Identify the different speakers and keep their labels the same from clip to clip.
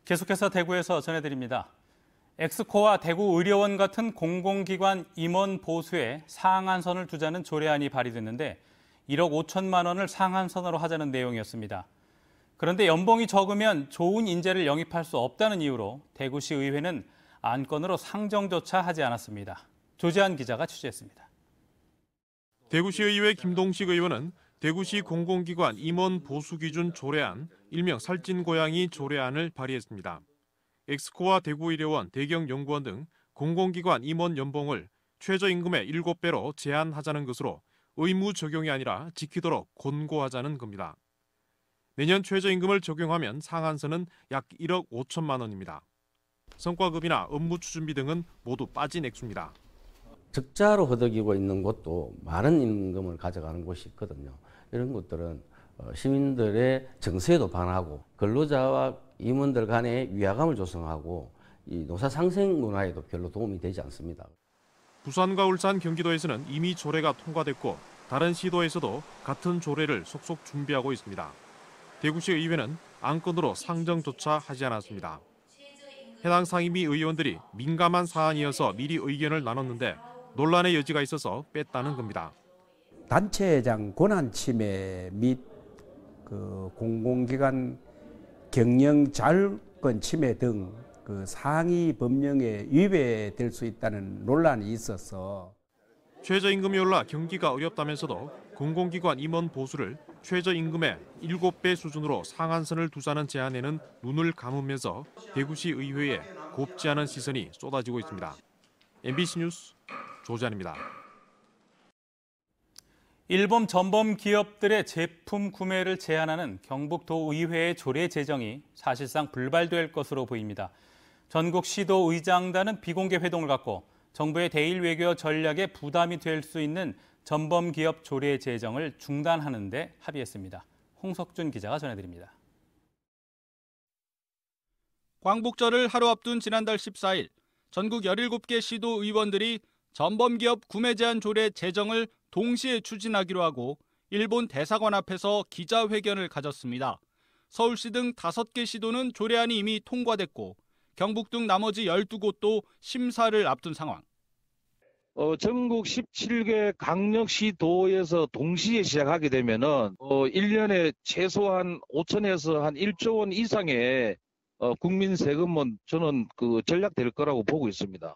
Speaker 1: 계속해서 대구에서 전해드립니다. 엑스코와 대구의료원 같은 공공기관 임원 보수에 상한선을 두자는 조례안이 발의됐는데 1억 5천만 원을 상한선으로 하자는 내용이었습니다. 그런데 연봉이 적으면 좋은 인재를 영입할 수 없다는 이유로 대구시 의회는 안건으로 상정조차 하지 않았습니다. 조지한 기자가 취재했습니다.
Speaker 2: 대구시의회 김동식 의원은 대구시 공공기관 임원 보수 기준 조례안, 일명 살찐고양이 조례안을 발의했습니다. 엑스코와 대구의료원, 대경연구원 등 공공기관 임원 연봉을 최저임금의 7배로 제한하자는 것으로 의무 적용이 아니라 지키도록 권고하자는 겁니다. 내년 최저임금을 적용하면 상한선은 약 1억 5천만 원입니다. 성과급이나 업무 추진비 등은 모두 빠진 액수입니다.
Speaker 3: 적자로 허덕이고 있는 곳도 많은 임금을 가져가는 곳이 있거든요. 이런 것들은 시민들의 정서에도 반하고 근로자와 임원들 간의 위화감을 조성하고 이 노사 상생 문화에도 별로 도움이 되지 않습니다.
Speaker 2: 부산과 울산, 경기도에서는 이미 조례가 통과됐고 다른 시도에서도 같은 조례를 속속 준비하고 있습니다. 대구시 의회는 안건으로 상정조차 하지 않았습니다. 해당 상임위 의원들이 민감한 사안이어서 미리 의견을 나눴는데 논란의 여지가 있어서 뺐다는 겁니다.
Speaker 4: 단체장 권한 침해 및 공공기관 경영 자율권 침해 등 상위 법령에 위배될 수 있다는 논란이 있어서
Speaker 2: 최저임금이 올라 경기가 어렵다면서도 공공기관 임원 보수를 최저임금의 7배 수준으로 상한선을 두자는 제안에는 눈을 감으면서 대구시 의회에 곱지 않은 시선이 쏟아지고 있습니다. MBC 뉴스 조지한입니다.
Speaker 1: 일본 전범 기업들의 제품 구매를 제한하는 경북도의회의 조례 제정이 사실상 불발될 것으로 보입니다. 전국 시도 의장단은 비공개 회동을 갖고 정부의 대일 외교 전략에 부담이 될 수 있는 전범 기업 조례 제정을 중단하는 데 합의했습니다. 홍석준 기자가 전해드립니다.
Speaker 5: 광복절을 하루 앞둔 지난달 14일 전국 17개 시도 의원들이 전범 기업 구매 제한 조례 제정을 동시에 추진하기로 하고 일본 대사관 앞에서 기자회견을 가졌습니다. 서울시 등 5개 시도는 조례안이 이미 통과됐고 경북 등 나머지 12곳도 심사를 앞둔 상황.
Speaker 6: 전국 17개 강력시도에서 동시에 시작하게 되면은 1년에 최소한 5천에서 한 1조 원 이상의 국민 세금은 저는 절약될 거라고 보고 있습니다.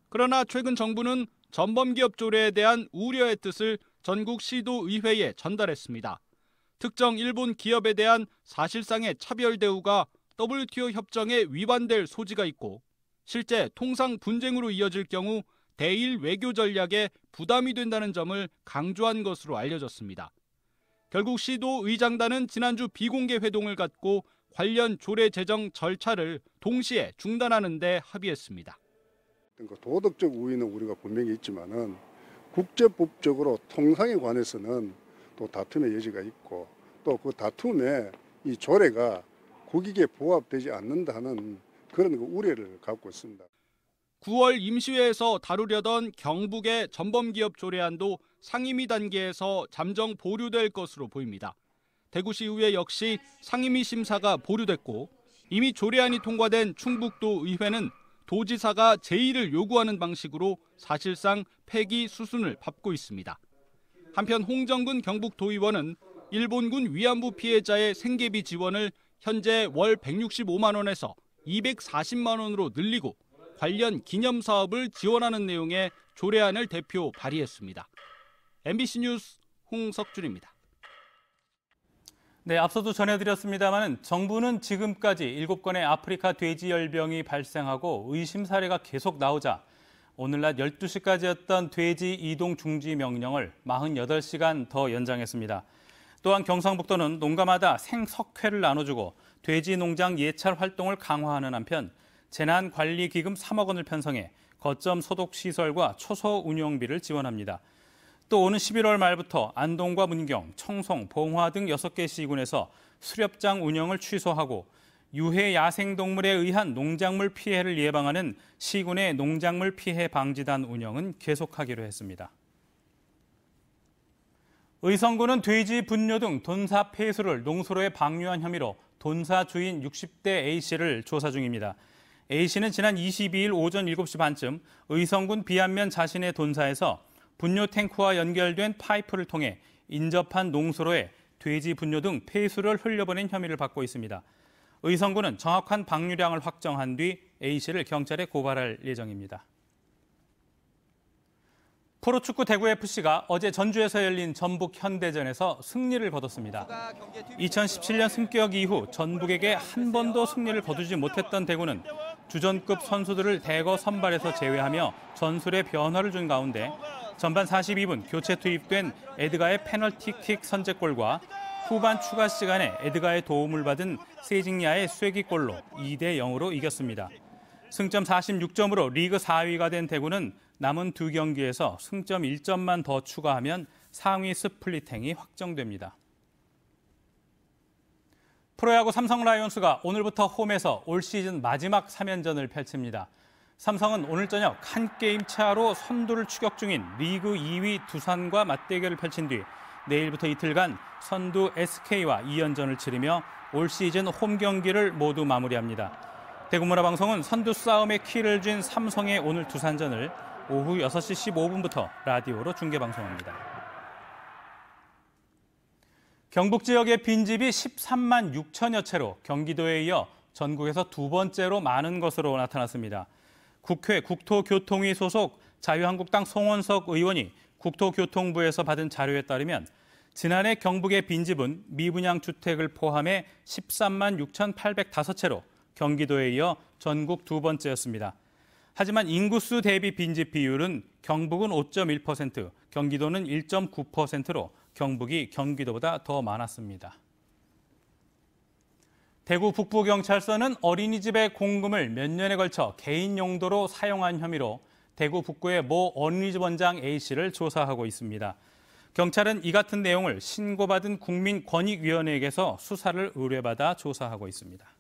Speaker 5: 그러나 최근 정부는 전범기업 조례에 대한 우려의 뜻을 전국 시도의회에 전달했습니다. 특정 일본 기업에 대한 사실상의 차별 대우가 WTO 협정에 위반될 소지가 있고 실제 통상 분쟁으로 이어질 경우 대일 외교 전략에 부담이 된다는 점을 강조한 것으로 알려졌습니다. 결국 시도의장단은 지난주 비공개 회동을 갖고 관련 조례 제정 절차를 동시에 중단하는 데 합의했습니다.
Speaker 7: 도덕적 우위는 우리가 분명히 있지만은 국제법적으로 통상에 관해서는 또 다툼의 여지가 있고 또 그 다툼에 이 조례가 국익에 부합되지 않는다는 그런 우려를 갖고 있습니다.
Speaker 5: 9월 임시회에서 다루려던 경북의 전범기업 조례안도 상임위 단계에서 잠정 보류될 것으로 보입니다. 대구시의회 역시 상임위 심사가 보류됐고 이미 조례안이 통과된 충북도 의회는 도지사가 제의를 요구하는 방식으로 사실상 폐기 수순을 밟고 있습니다. 한편 홍정근 경북도의원은 일본군 위안부 피해자의 생계비 지원을 현재 월 165만 원에서 240만 원으로 늘리고 관련 기념사업을 지원하는 내용의 조례안을 대표 발의했습니다. MBC 뉴스 홍석준입니다.
Speaker 1: 네, 앞서도 전해드렸습니다만 정부는 지금까지 7건의 아프리카 돼지열병이 발생하고 의심 사례가 계속 나오자 오늘 낮 12시까지였던 돼지 이동 중지 명령을 48시간 더 연장했습니다. 또한 경상북도는 농가마다 생석회를 나눠주고 돼지 농장 예찰 활동을 강화하는 한편 재난관리기금 3억 원을 편성해 거점 소독시설과 초소 운영비를 지원합니다. 또 오는 11월 말부터 안동과 문경, 청송, 봉화 등 6개 시군에서 수렵장 운영을 취소하고 유해 야생동물에 의한 농작물 피해를 예방하는 시군의 농작물 피해 방지단 운영은 계속하기로 했습니다. 의성군은 돼지 분뇨 등 돈사 폐수를 농수로에 방류한 혐의로 돈사 주인 60대 A씨를 조사 중입니다. A씨는 지난 22일 오전 7시 반쯤 의성군 비안면 자신의 돈사에서 분뇨 탱크와 연결된 파이프를 통해 인접한 농수로에 돼지 분뇨 등 폐수를 흘려보낸 혐의를 받고 있습니다. 의성군은 정확한 방류량을 확정한 뒤 A씨를 경찰에 고발할 예정입니다. 프로축구 대구FC가 어제 전주에서 열린 전북 현대전에서 승리를 거뒀습니다. 2017년 승격 이후 전북에게 한 번도 승리를 거두지 못했던 대구는 주전급 선수들을 대거 선발해서 제외하며 전술에 변화를 준 가운데 전반 42분 교체 투입된 에드가의 페널티킥 선제골과 후반 추가 시간에 에드가의 도움을 받은 세징야의 쐐기골로 2대 0으로 이겼습니다. 승점 46점으로 리그 4위가 된 대구는 남은 2경기에서 승점 1점만 더 추가하면 상위 스플릿행이 확정됩니다. 프로야구 삼성 라이온스가 오늘부터 홈에서 올 시즌 마지막 3연전을 펼칩니다. 삼성은 오늘 저녁 한 게임 차로 선두를 추격 중인 리그 2위 두산과 맞대결을 펼친 뒤 내일부터 이틀간 선두 SK와 2연전을 치르며 올 시즌 홈 경기를 모두 마무리합니다. 대구문화방송은 선두 싸움에 키를 쥔 삼성의 오늘 두산전을 오후 6시 15분부터 라디오로 중계방송합니다. 경북 지역의 빈집이 13만 6천여 채로 경기도에 이어 전국에서 두 번째로 많은 것으로 나타났습니다. 국회 국토교통위 소속 자유한국당 송원석 의원이 국토교통부에서 받은 자료에 따르면 지난해 경북의 빈집은 미분양 주택을 포함해 13만 6,805채로 경기도에 이어 전국 두 번째였습니다. 하지만 인구수 대비 빈집 비율은 경북은 5.1%, 경기도는 1.9%로 경북이 경기도보다 더 많았습니다. 대구 북부경찰서는 어린이집의 공금을 몇 년에 걸쳐 개인 용도로 사용한 혐의로 대구 북구의 모 어린이집 원장 A씨를 조사하고 있습니다. 경찰은 이 같은 내용을 신고받은 국민권익위원회에게서 수사를 의뢰받아 조사하고 있습니다.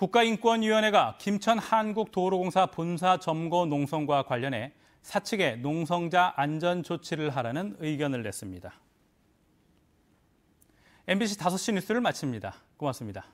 Speaker 1: 국가인권위원회가 김천 한국도로공사 본사 점거 농성과 관련해 사측에 농성자 안전 조치를 하라는 의견을 냈습니다. MBC 5시 뉴스를 마칩니다. 고맙습니다.